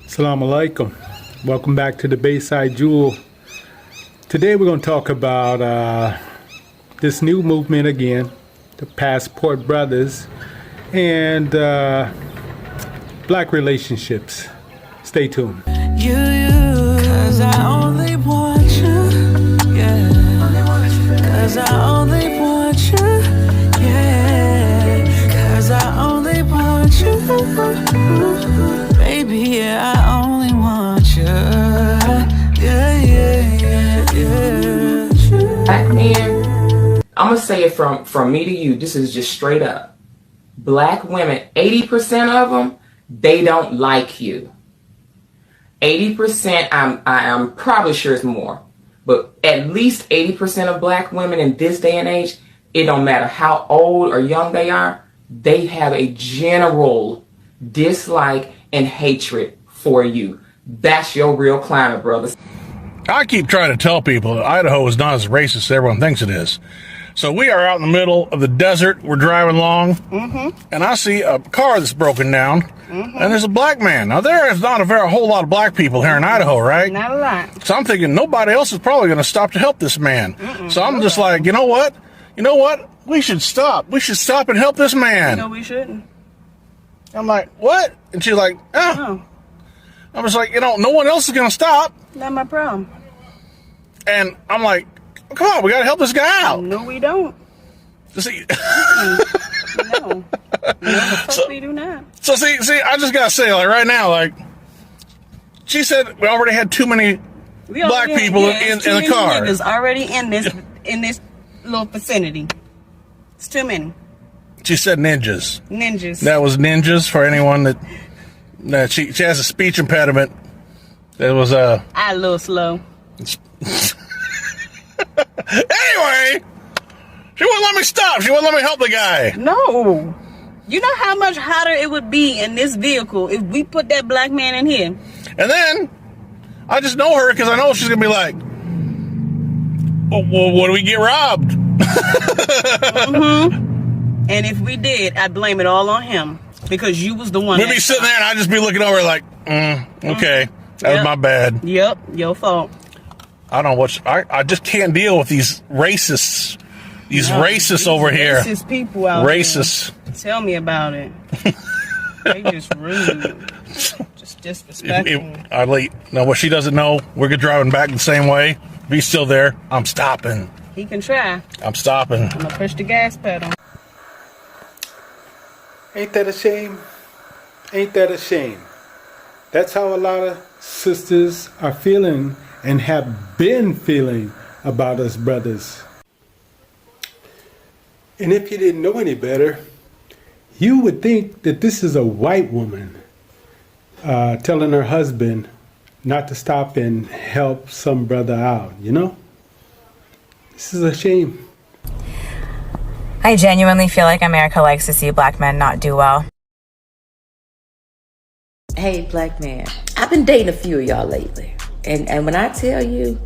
Assalamu alaikum. Welcome back to the Bayside Jewel. Today we're going to talk about this new movement again, the Passport Brothers, and black relationships. Stay tuned. Cause I only want you, yeah. Cause I only want you, yeah. Cause I only want you, baby, yeah, I only want you, yeah, yeah, yeah, yeah. Black men, I'm gonna say it from me to you, this is just straight up. Black women, 80% of them, they don't like you. 80%, I'm probably sure it's more, but at least 80% of black women in this day and age, it don't matter how old or young they are, they have a general dislike and hatred for you. That's your real climate, brothers. I keep trying to tell people that Idaho is not as racist as everyone thinks it is. So we are out in the middle of the desert. We're driving along, and I see a car that's broken down, and there's a black man. Now, there is not a whole lot of black people here in Idaho, right? Not a lot. So I'm thinking nobody else is probably going to stop to help this man. So I'm just like, you know what? We should stop. We should stop and help this man. No, we shouldn't. I'm like, what? And she's like, oh. No, I was like, no one else is going to stop. not my problem. And I'm like, come on, we got to help this guy out. No, we don't. See, No. No, the fuck we do not. So see, I just gotta say, like right now, like she said, we already had too many black people in the car. Niggas already in this little vicinity. It's too many She said ninjas. ninjas. That was ninjas for anyone that she has a speech impediment. That was I a little slow. Anyway, she wouldn't let me stop. She wouldn't let me help the guy. No. You know how much hotter it would be in this vehicle if we put that black man in here? And then I just know her because I know she's gonna be like, well, what do we get robbed? And if we did, I'd blame it all on him because you was the one. We'd be sitting there and I'd just be looking over like, okay, that was my bad. Yep, your fault. I don't know what I just can't deal with these racists. These racists over here. Racist people out Racists. there. Tell me about it. They just rude. Just disrespectful. Now, what she doesn't know, we're driving back the same way. If he's still there, I'm stopping. He can try. I'm stopping. I'm gonna push the gas pedal. Ain't that a shame? Ain't that a shame? That's how a lot of sisters are feeling and have been feeling about us brothers. And if you didn't know any better, you would think that this is a white woman telling her husband not to stop and help some brother out, you know? This is a shame. I genuinely feel like America likes to see black men not do well. Hey, black man, I've been dating a few of y'all lately. And when I tell you,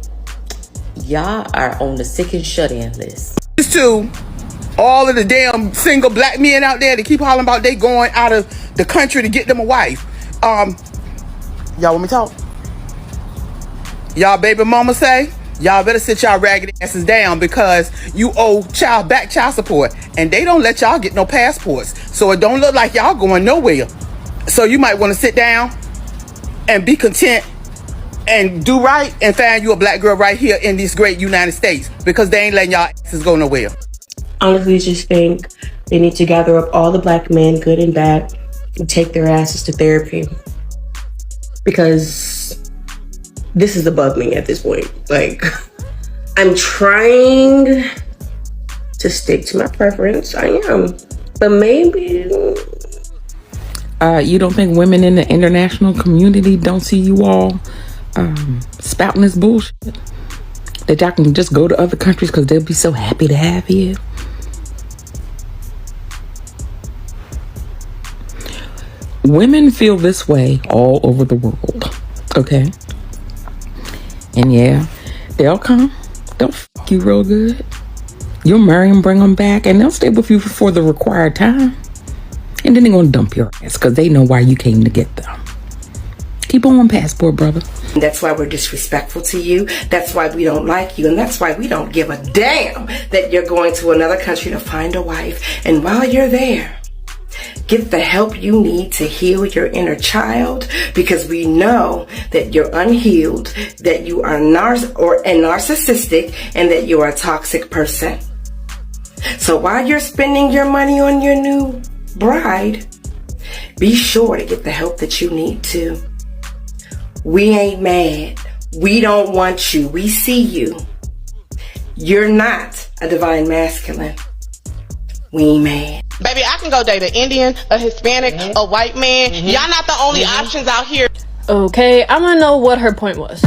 y'all are on the sick and shut-in list. To all of the damn single black men out there that keep hollering about they going out of the country to get them a wife. Y'all want me to talk? Y'all baby mama say, y'all better sit y'all ragged asses down because you owe child support. And they don't let y'all get no passports. So it don't look like y'all going nowhere. So you might want to sit down and be content and do right and find you a black girl right here in this great United States because they ain't letting y'all asses go nowhere. Honestly, just think they need to gather up all the black men, good and bad, and take their asses to therapy. Because this is above me at this point. Like, I'm trying to stick to my preference. I am. But maybe... You don't think women in the international community don't see you all spouting this bullshit? That y'all can just go to other countries because they'll be so happy to have you? Women feel this way all over the world, okay? And yeah, they'll come, they'll fuck you real good. You'll marry them, bring them back, and they'll stay with you for the required time. And then they're gonna dump your ass because they know why you came to get them. Keep on, passport brother. That's why we're disrespectful to you. That's why we don't like you. And that's why we don't give a damn that you're going to another country to find a wife. And while you're there, get the help you need to heal your inner child, because we know that you're unhealed, that you are narcissistic, and that you are a toxic person. So while you're spending your money on your new bride, be sure to get the help that you need too. We ain't mad. We don't want you. We see you. You're not a divine masculine. We ain't mad. Baby, I can go date an Indian, a Hispanic, a white man. Y'all not the only options out here. Okay, I want to know what her point was,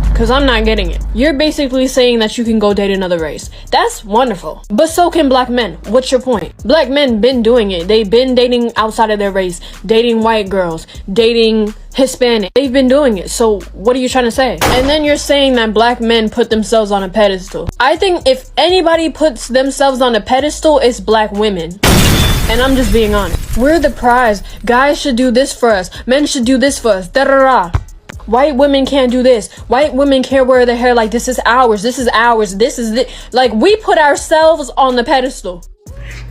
because I'm not getting it. You're basically saying that you can go date another race. That's wonderful. But so can black men. What's your point? Black men been doing it. They've been dating outside of their race, dating white girls, dating Hispanic. They've been doing it. So what are you trying to say? And then you're saying that black men put themselves on a pedestal. I think if anybody puts themselves on a pedestal, it's black women. And I'm just being honest. We're the prize. Guys should do this for us. Men should do this for us. Da-da-da. White women can't do this. White women can't wear their hair like this is ours. This is ours. This is it. Like, we put ourselves on the pedestal.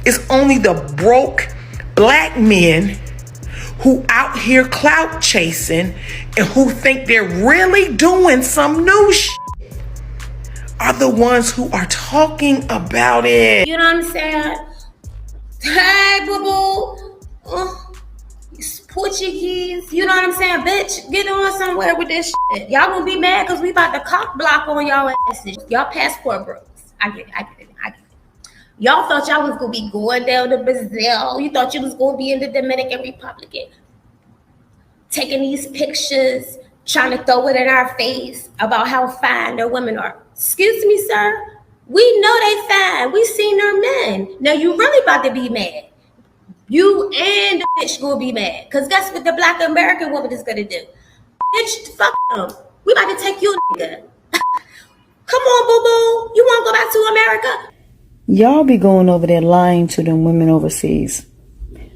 It's only the broke black men who out here clout chasing and who think they're really doing some new shit are the ones who are talking about it. You know what I'm saying? Hey, boo-boo. Portuguese. You know what I'm saying? Bitch, get on somewhere with this shit. Y'all gonna be mad because we about to cock block on y'all asses. Y'all passport bros. I get it. Y'all thought y'all was gonna be going down to Brazil. You thought you was gonna be in the Dominican Republic, taking these pictures, trying to throw it in our face about how fine their women are. Excuse me, sir. We know they fine. We seen their men. Now you really about to be mad. You and the bitch gonna be mad. Because guess what the black American woman is gonna do? Bitch, fuck them. We about to take you, nigga. Come on, boo-boo. You wanna go back to America? Y'all be going over there lying to them women overseas.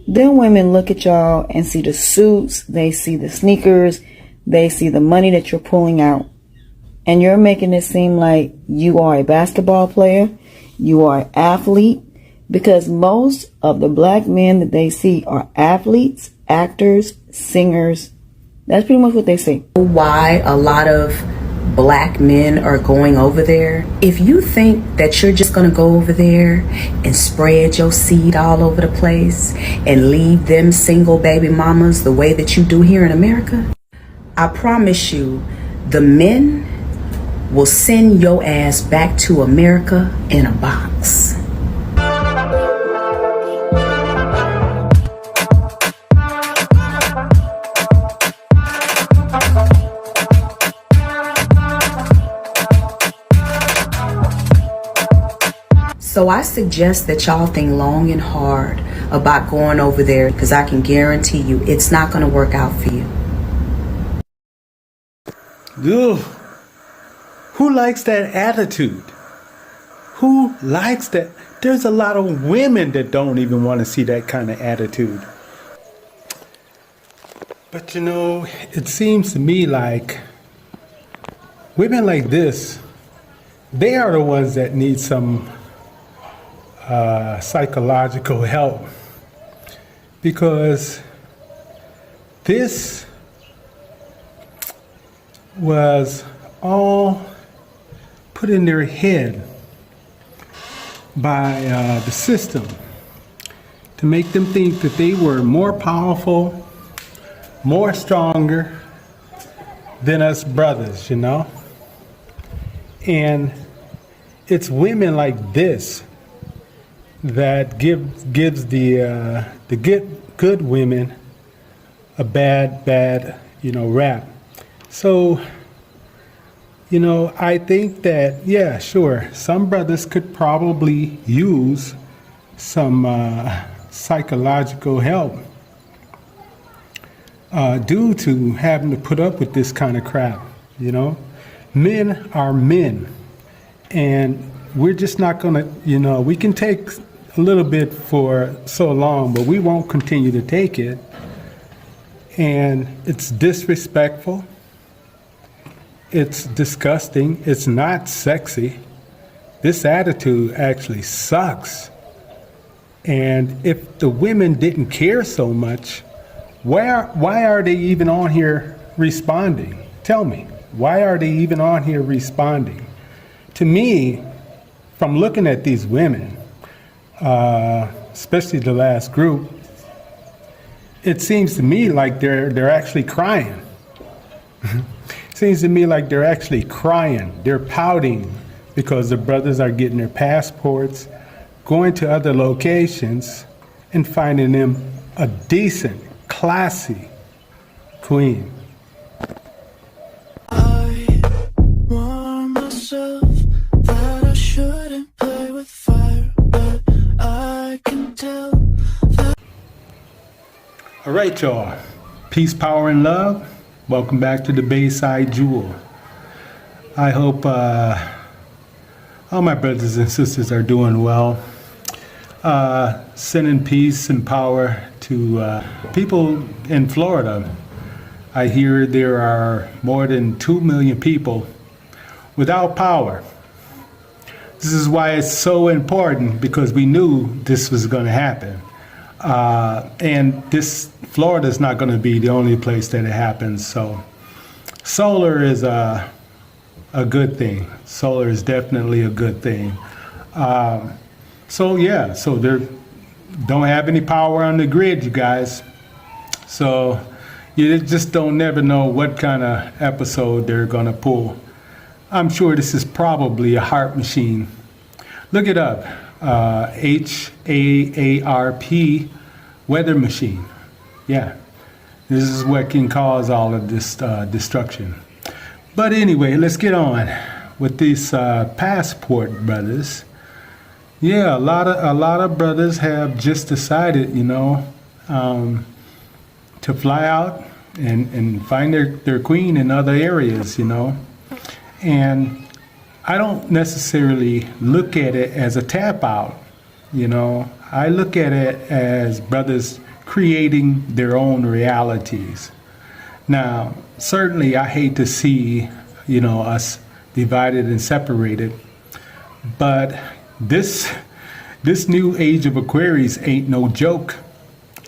Them women look at y'all and see the suits, they see the sneakers, they see the money that you're pulling out. And you're making it seem like you are a basketball player, you are an athlete, because most of the black men that they see are athletes, actors, singers. That's pretty much what they see. Why a lot of black men are going over there. If you think that you're just going to go over there and spread your seed all over the place and leave them single baby mamas the way that you do here in America, I promise you the men will send your ass back to America in a box. So I suggest that y'all think long and hard about going over there, because I can guarantee you it's not going to work out for you. Ugh. Who likes that attitude? Who likes that? There's a lot of women that don't even want to see that kind of attitude. But you know, it seems to me like women like this, they are the ones that need some psychological help, because this was all put in their head by the system to make them think that they were more powerful, more stronger than us brothers, you know? And it's women like this that gives the good women a bad rap. So, you know, I think that, yeah, sure, some brothers could probably use some psychological help due to having to put up with this kind of crap, you know? Men are men, and we're just not gonna, you know, we can take a little bit for so long, but we won't continue to take it. And it's disrespectful. It's disgusting. It's not sexy. This attitude actually sucks. And if the women didn't care so much, why are they even on here responding? Tell me, why are they even on here responding? To me, from looking at these women, especially the last group, it seems to me like they're actually crying. Seems to me like they're actually crying. They're pouting because the brothers are getting their passports, going to other locations, and finding them a decent, classy queen. Warn myself that I shouldn't play with fire, but I can tell that. All right, y'all. Peace, power, and love. Welcome back to the Bayside Jewel. I hope all my brothers and sisters are doing well. Sending peace and power to people in Florida. I hear there are more than 2 million people without power. This is why it's so important, because we knew this was going to happen. And Florida is not going to be the only place that it happens. So solar is a good thing. Solar is definitely a good thing. So they don't have any power on the grid, you guys. So you just don't never know what kind of episode they're going to pull. I'm sure this is probably a heart machine. Look it up. HAARP weather machine. Yeah, this is what can cause all of this destruction. But anyway, let's get on with these passport brothers. Yeah, a lot of brothers have just decided, to fly out and find their queen in other areas, And I don't necessarily look at it as a tap out, I look at it as brothers creating their own realities. Now, certainly I hate to see, us divided and separated, but this new age of Aquarius ain't no joke.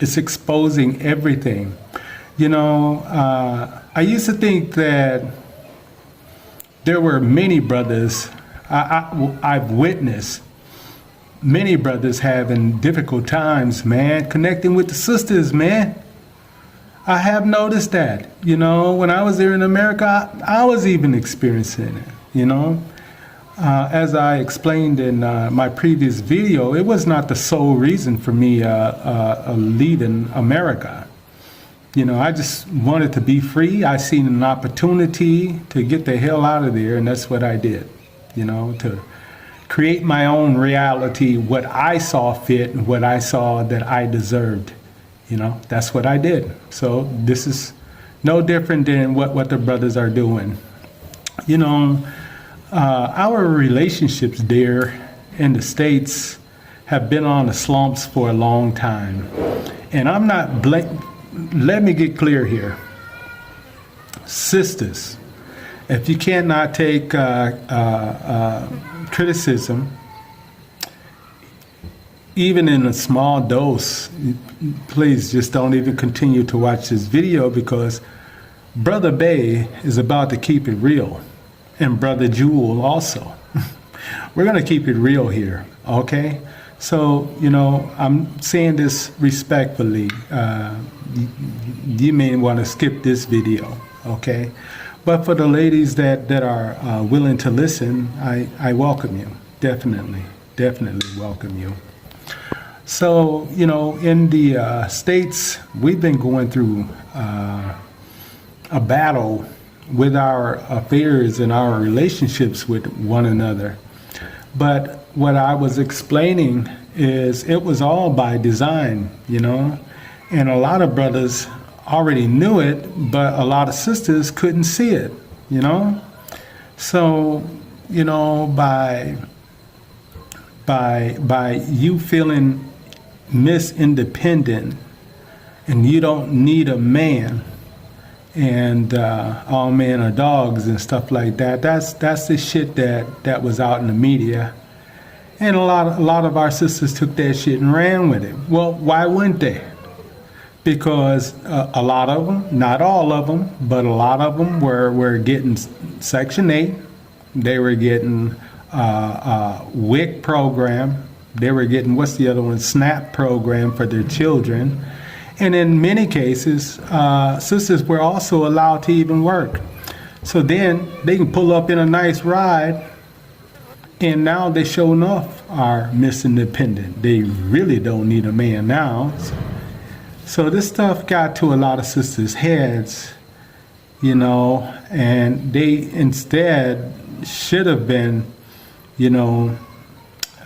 It's exposing everything. I used to think that there were many brothers, I've witnessed many brothers having difficult times, man, connecting with the sisters, man. I have noticed that, when I was there in America, I was even experiencing it, As I explained in my previous video, it was not the sole reason for me leaving America. I just wanted to be free. I seen an opportunity to get the hell out of there, and that's what I did, to create my own reality, what I saw fit and what I saw that I deserved. That's what I did. So this is no different than what the brothers are doing. Our relationships there in the States have been on the slumps for a long time. And I'm not let me get clear here. Sisters, if you cannot take criticism, even in a small dose, please just don't even continue to watch this video, because Brother Bay is about to keep it real, and Brother Jewel also. We're going to keep it real here, okay? So, I'm saying this respectfully. You may want to skip this video, okay? But for the ladies that are willing to listen, I welcome you. Definitely welcome you. So, in the States, we've been going through a battle with our affairs and our relationships with one another. But what I was explaining is it was all by design, and a lot of brothers already knew it, but a lot of sisters couldn't see it, So, by you feeling Miss Independent, and you don't need a man, and all men are dogs and stuff like that. That's the shit that was out in the media, and a lot of our sisters took that shit and ran with it. Well, why wouldn't they? Because a lot of them, not all of them, but a lot of them were getting Section 8. They were getting WIC program. They were getting, what's the other one, SNAP program for their children. And in many cases, sisters were also allowed to even work. So then they can pull up in a nice ride, and now they sure enough are Miss Independent. They really don't need a man now. So this stuff got to a lot of sisters' heads, you know, and they instead should have been, you know,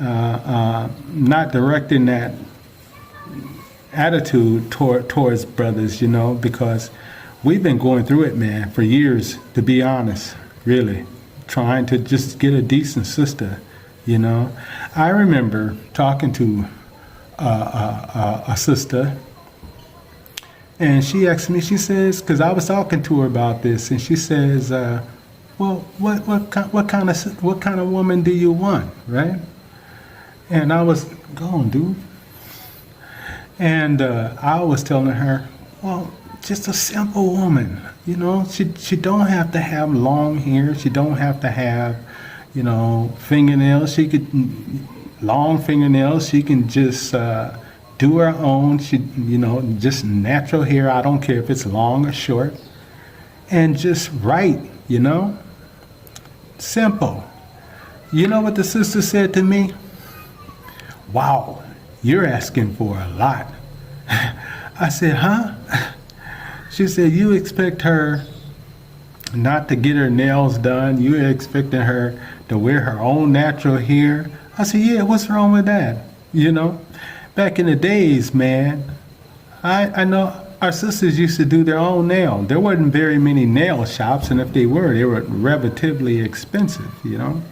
not directing that attitude towards brothers, you know, because we've been going through it, man, for years, to be honest, really, trying to just get a decent sister, you know. I remember talking to a sister, and she asked me, she says, because I was talking to her about this, and she says, well, what kind of woman do you want, right? And I was going, dude. And I was telling her, well, just a simple woman, you know. She don't have to have long hair. She don't have to have, you know, fingernails. She could long fingernails. She can just do her own. She, you know, just natural hair. I don't care if it's long or short, and just right, you know. Simple. You know what the sister said to me? Wow, you're asking for a lot. I said, huh? She said, you expect her not to get her nails done? You're expecting her to wear her own natural hair? I said, yeah, what's wrong with that? You know, back in the days, man, I know our sisters used to do their own nail. There wasn't very many nail shops, and if they were relatively expensive, you know.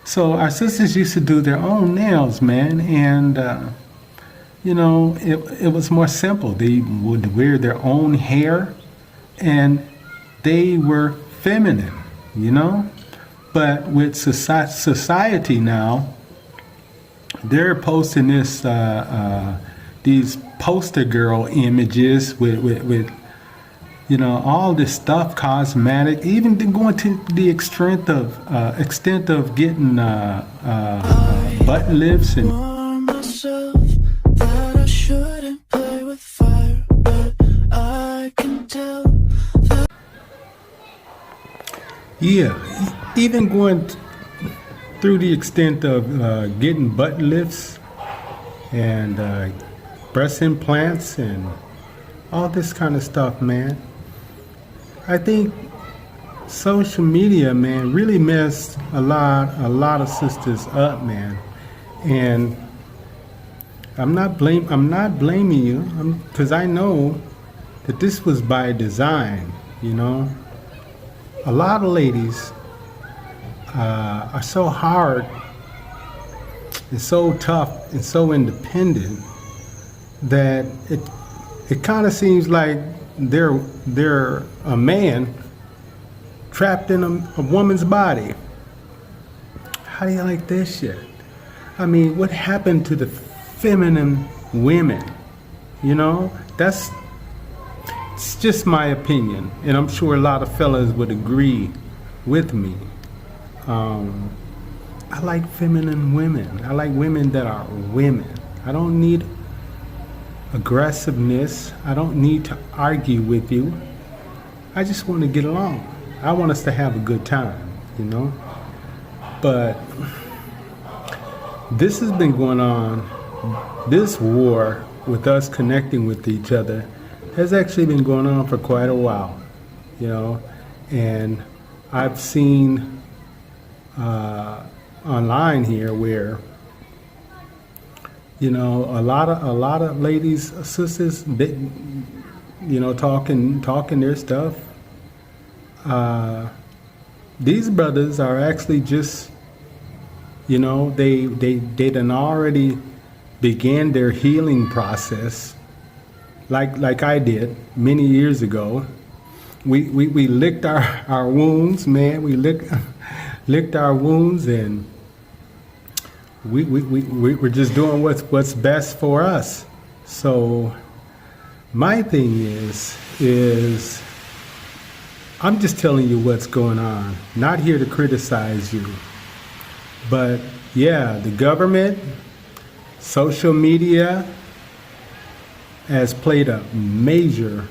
So our sisters used to do their own nails, man, and you know, it was more simple. They would wear their own hair, and they were feminine, you know. But with society now, they're posting these poster girl images with you know, all this stuff, cosmetic, even going to the extent of getting butt lifts and. That I shouldn't play with fire, but I can tell that. Yeah, even going through the extent of getting butt lifts and breast implants and all this kind of stuff, man. I think social media, man, really messed a lot of sisters up, man. And I'm not blaming you, because I know that this was by design, you know. A lot of ladies are so hard and so tough and so independent that it kind of seems like they're a man trapped in a woman's body. How do you like this shit? I mean, what happened to the feminine women? You know, it's just my opinion, and I'm sure a lot of fellas would agree with me. I like feminine women. I like women that are women. I don't need aggressiveness. I don't need to argue with you. I just want to get along. I want us to have a good time, you know. But this has been going on. This war with us connecting with each other has actually been going on for quite a while, you know. And I've seen online here where, you know, a lot of ladies, sisters, they, you know, talking their stuff. These brothers are actually just, you know, they done already began their healing process, like I did many years ago. We licked our wounds, man. We licked our wounds, and we're just doing what's best for us. So my thing is I'm just telling you what's going on. Not here to criticize you. But yeah, the government, social media has played a major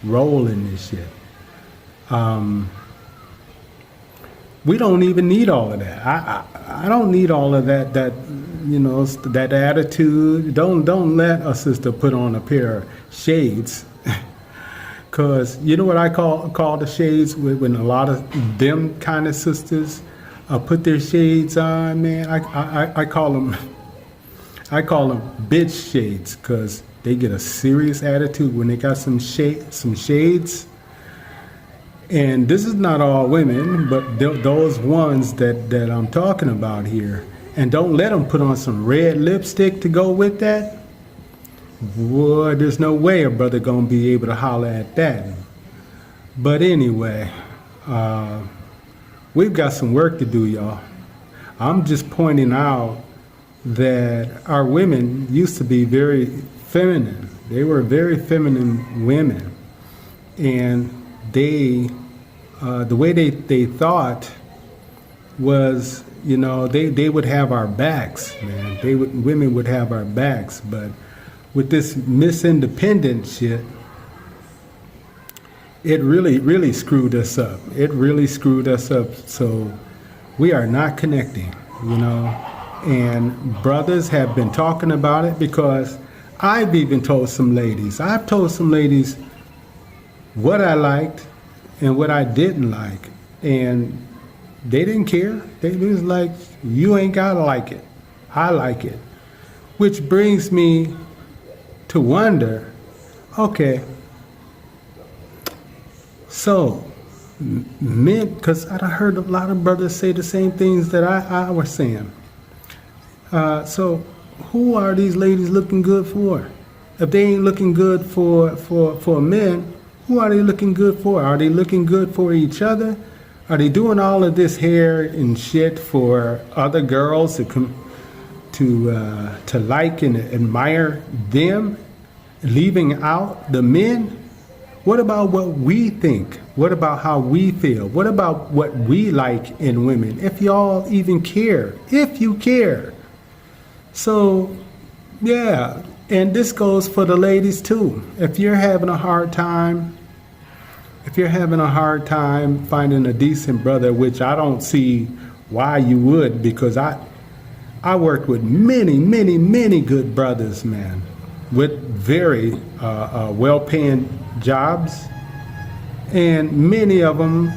role in this shit. We don't even need all of that. I don't need all of that that attitude. Don't let a sister put on a pair of shades. Cause you know what I call the shades when a lot of them kind of sisters put their shades on, man. I call them bitch shades, cause they get a serious attitude when they got some shades. And this is not all women, but those ones that I'm talking about here. And don't let them put on some red lipstick to go with that. Boy, there's no way a brother gonna be able to holler at that. But anyway, we've got some work to do, y'all. I'm just pointing out that our women used to be very feminine. They were very feminine women. And they, the way they thought was, they would have our backs, man. Women would have our backs. But with this Miss Independent shit, it really screwed us up. It really screwed us up. So we are not connecting, And brothers have been talking about it, because I've even told some ladies. I've told some ladies what I liked and what I didn't like, and they didn't care. They was like, you ain't gotta like it, I like it. Which brings me to wonder, okay, so men, because I heard a lot of brothers say the same things that I was saying. So who are these ladies looking good for? If they ain't looking good for men, who are they looking good for? Are they looking good for each other? Are they doing all of this hair and shit for other girls to like and admire them, leaving out the men? What about what we think? What about how we feel? What about what we like in women? If y'all even care, if you care. So, yeah, and this goes for the ladies too. If you're having a hard time finding a decent brother, which I don't see why you would, because I worked with many good brothers, man, with very well-paying jobs, and many of them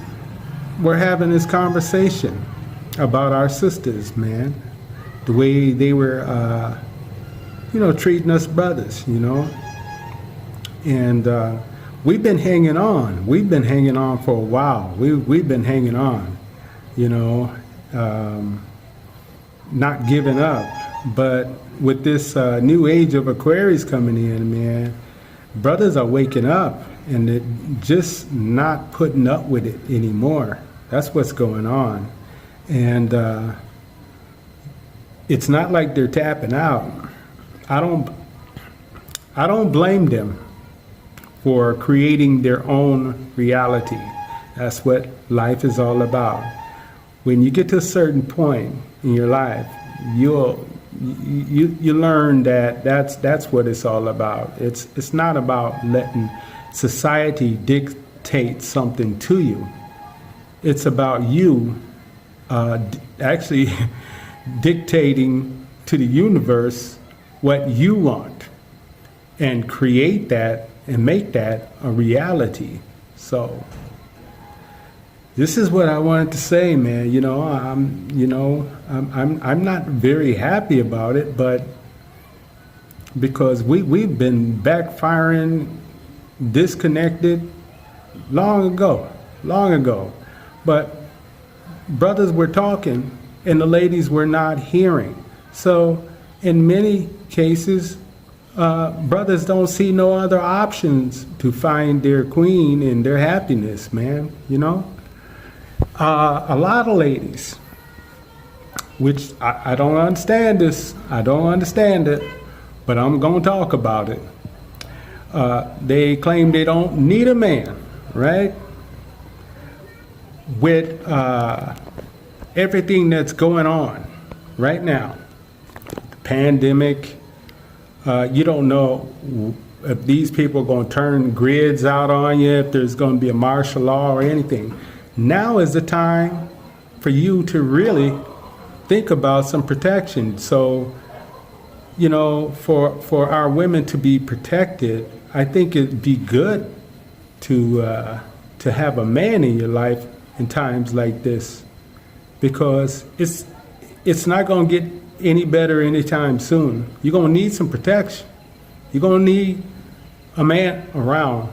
were having this conversation about our sisters, man, the way they were, treating us brothers, and we've been hanging on. We've been hanging on for a while. We've been hanging on, not giving up. But with this new age of Aquarius coming in, man, brothers are waking up and they're just not putting up with it anymore. That's what's going on. And it's not like they're tapping out. I don't blame them for creating their own reality. That's what life is all about. When you get to a certain point in your life, you learn that that's what it's all about. It's not about letting society dictate something to you. It's about you actually dictating to the universe what you want, and create that and make that a reality. So this is what I wanted to say, man. I'm not very happy about it, but because we've been backfiring, disconnected long ago. But brothers were talking and the ladies were not hearing. So in many cases, brothers don't see no other options to find their queen and their happiness, man. You know, a lot of ladies, which I don't understand this. I don't understand it, but I'm gonna talk about it. They claim they don't need a man, right? With everything that's going on right now, the pandemic, you don't know if these people are going to turn grids out on you, if there's going to be a martial law or anything. Now is the time for you to really think about some protection. So, you know, for our women to be protected, I think it'd be good to have a man in your life in times like this, because it's not going to get any better anytime soon. You're going to need some protection. You're going to need a man around.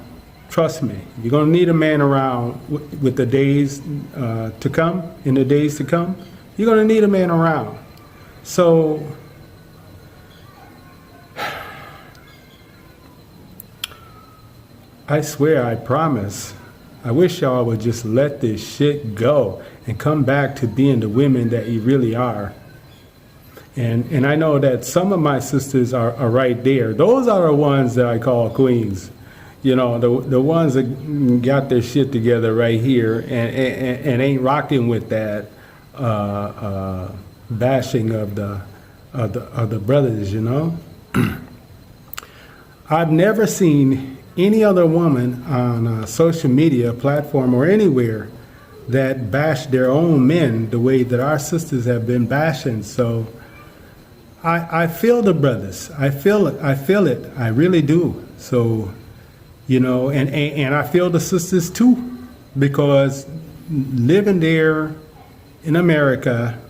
Trust me. You're going to need a man around with the days to come. In the days to come, you're going to need a man around. So I swear, I promise, I wish y'all would just let this shit go and come back to being the women that you really are. And I know that some of my sisters are right there. Those are the ones that I call queens. You know, the ones that got their shit together right here and ain't rocking with that bashing of the brothers, you know? I've never seen any other woman on a social media platform or anywhere that bash their own men the way that our sisters have been bashing. So I feel the brothers. I feel it. I really do. So, you know, and I feel the sisters too, because living there in America,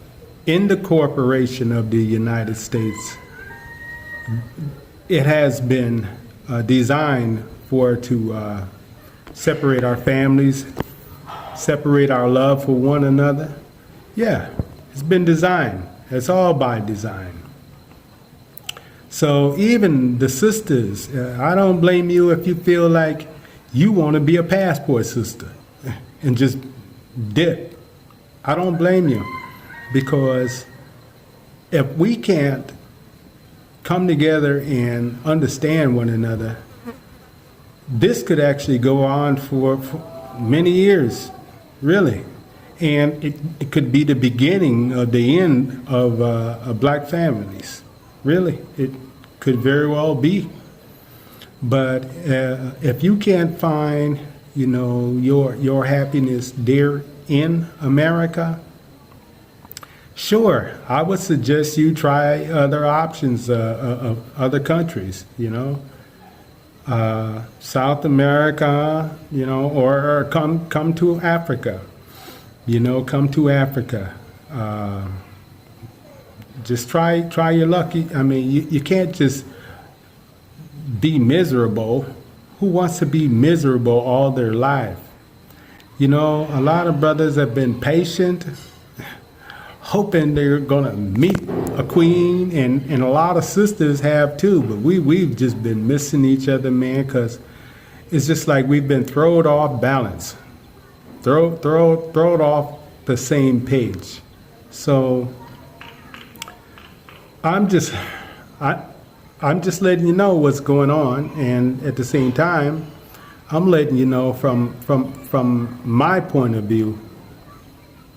in the corporation of the United States, it has been designed to separate our families, separate our love for one another. Yeah, it's been designed. It's all by design. So even the sisters, I don't blame you if you feel like you want to be a passport sister and just dip. I don't blame you, because if we can't come together and understand one another, this could actually go on for many years, really. And it could be the beginning of the end of black families. Really, it could very well be. But if you can't find, you know, your happiness there in America, sure, I would suggest you try other options of other countries, you know. South America, you know, or come to Africa, you know, come to Africa. Just try your luck. I mean, you can't just be miserable. Who wants to be miserable all their life? You know, a lot of brothers have been patient, hoping they're gonna meet a queen, and a lot of sisters have too, but we've just been missing each other, man, because it's just like we've been thrown off balance, thrown off the same page. So I'm just letting you know what's going on, and at the same time, I'm letting you know from my point of view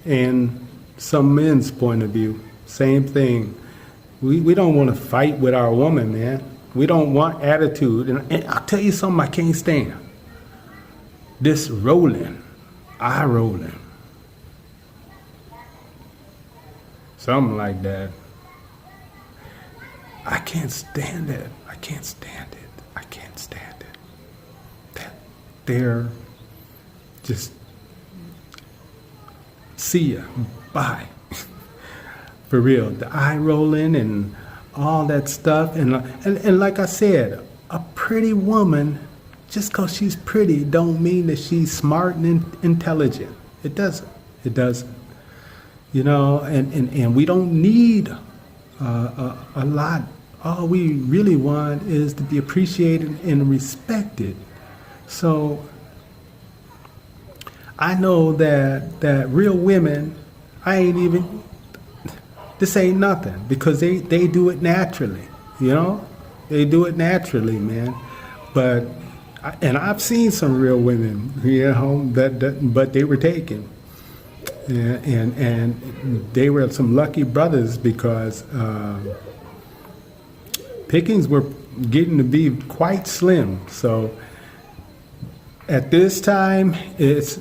and some men's point of view. Same thing. We don't want to fight with our woman, man. We don't want attitude. And I'll tell you something I can't stand. This rolling, eye rolling. Something like that. I can't stand it. I can't stand it. I can't stand it. That they're just, see ya, bye. For real, the eye rolling and all that stuff. And like I said, a pretty woman, just because she's pretty don't mean that she's smart and intelligent. It doesn't. It doesn't. You know, and we don't need a lot all we really want is to be appreciated and respected. So I know that real women, this ain't nothing, because they do it naturally, you know? They do it naturally, man. But, and I've seen some real women, you know, but they were taken. And they were some lucky brothers, because pickings were getting to be quite slim. So at this time, it's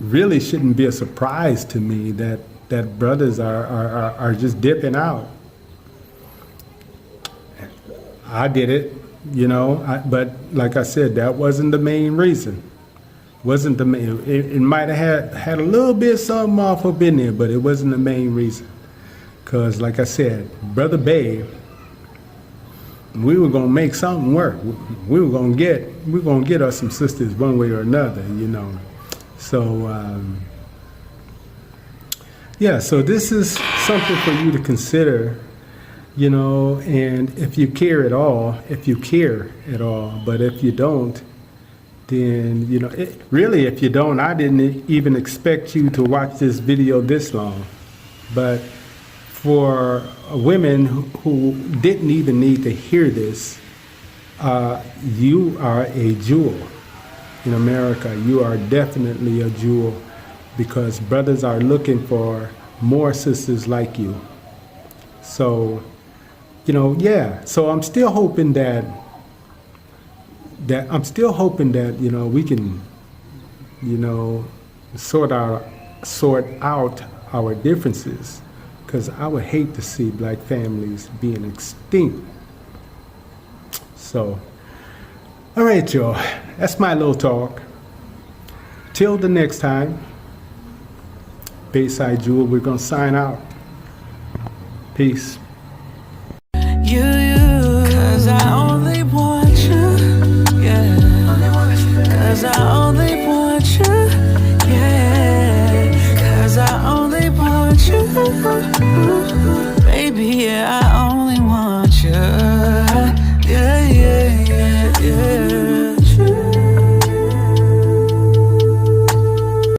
really shouldn't be a surprise to me that brothers are just dipping out. I did it, you know, but like I said, that wasn't the main reason. Wasn't the main. It might have had a little bit of something off up in there, but it wasn't the main reason. Because like I said, Brother Bay, we were gonna make something work. We're gonna get us some sisters one way or another, you know. So yeah, so this is something for you to consider, you know, and if you care at all, but if you don't, then, you know, if you don't, I didn't even expect you to watch this video this long. But for women who didn't even need to hear this, you are a jewel. In America, you are definitely a jewel, because brothers are looking for more sisters like you. So, you know, yeah. So I'm still hoping that you know, we can, you know, sort out our differences, because I would hate to see black families being extinct. So, all right, y'all. That's my little talk. Till the next time, Bayside Jewel, we're gonna sign out. Peace.